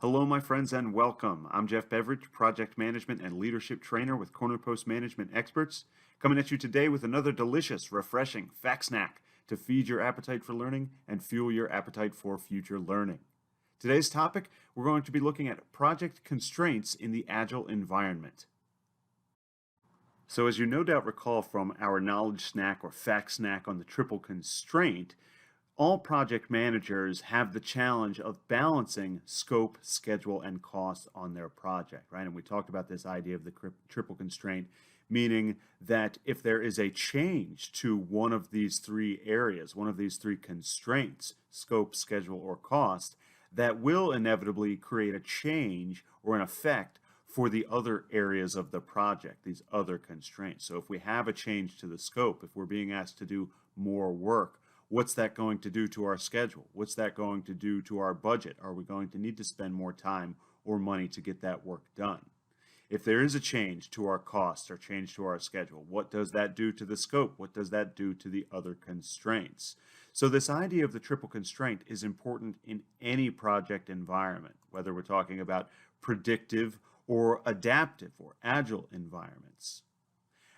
Hello, my friends, and welcome. I'm Jeff Beveridge, Project Management and Leadership Trainer with Corner Post Management Experts, coming at you today with another delicious, refreshing fact snack to feed your appetite for learning and fuel your appetite for future learning. Today's topic, we're going to be looking at project constraints in the Agile environment. So as you no doubt recall from our knowledge snack or fact snack on the triple constraint, all project managers have the challenge of balancing scope, schedule, and cost on their project, right? And we talked about this idea of the triple constraint, meaning that if there is a change to one of these three areas, one of these three constraints, scope, schedule, or cost, that will inevitably create a change or an effect for the other areas of the project, these other constraints. So if we have a change to the scope, if we're being asked to do more work, what's that going to do to our schedule? What's that going to do to our budget? Are we going to need to spend more time or money to get that work done? If there is a change to our costs or change to our schedule, what does that do to the scope? What does that do to the other constraints? So this idea of the triple constraint is important in any project environment, whether we're talking about predictive or adaptive or agile environments.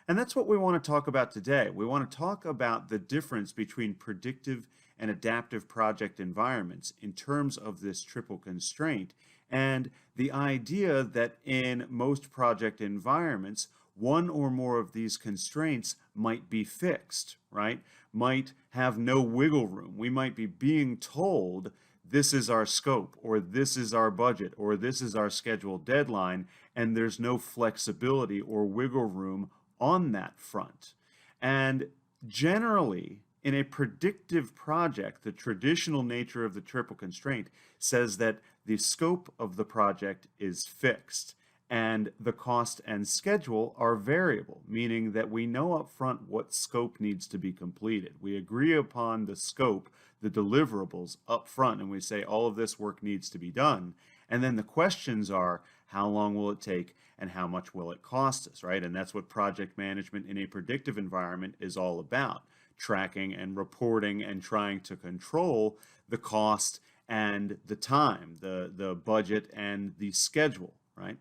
And that's what we want to talk about today. We want to talk about the difference between predictive and adaptive project environments in terms of this triple constraint and the idea that in most project environments, one or more of these constraints might be fixed, right? Might have no wiggle room. We might be being told this is our scope, or this is our budget, or this is our scheduled deadline, and there's no flexibility or wiggle room on that front. And generally, in a predictive project, the traditional nature of the triple constraint says that the scope of the project is fixed and the cost and schedule are variable, meaning that we know up front what scope needs to be completed. We agree upon the scope, the deliverables up front, and we say all of this work needs to be done. And then the questions are, how long will it take and how much will it cost us, right? And that's what project management in a predictive environment is all about, tracking and reporting and trying to control the cost and the time, the budget and the schedule, right?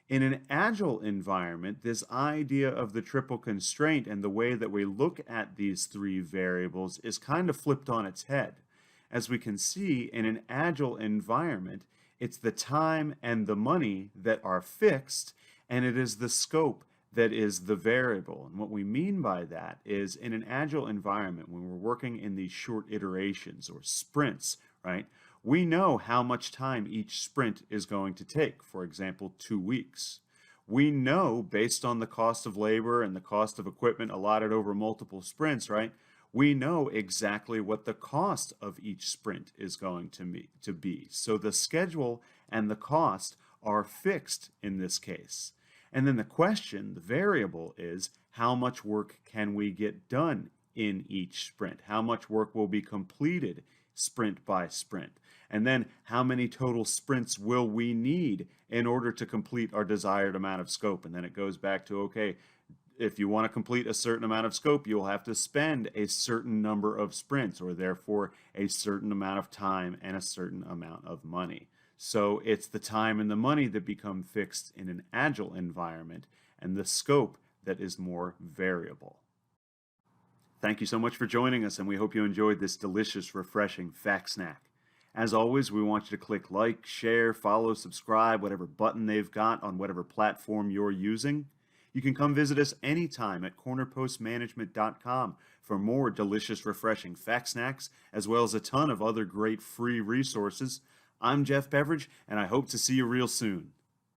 In an agile environment, this idea of the triple constraint and the way that we look at these three variables is kind of flipped on its head. As we can see, in an agile environment, it's the time and the money that are fixed, and it is the scope that is the variable. And what we mean by that is in an agile environment, when we're working in these short iterations or sprints, right? We know how much time each sprint is going to take, for example, 2 weeks. We know based on the cost of labor and the cost of equipment allotted over multiple sprints, right? We know exactly what the cost of each sprint is going to be. So the schedule and the cost are fixed in this case. And then the question, the variable, is how much work can we get done in each sprint? How much work will be completed sprint by sprint? And then how many total sprints will we need in order to complete our desired amount of scope? And then it goes back to, okay, if you want to complete a certain amount of scope, you'll have to spend a certain number of sprints, or therefore a certain amount of time and a certain amount of money. So it's the time and the money that become fixed in an agile environment, and the scope that is more variable. Thank you so much for joining us, and we hope you enjoyed this delicious, refreshing fact snack. As always, we want you to click like, share, follow, subscribe, whatever button they've got on whatever platform you're using. You can come visit us anytime at cornerpostmanagement.com for more delicious, refreshing fact snacks, as well as a ton of other great free resources. I'm Jeff Beveridge, and I hope to see you real soon.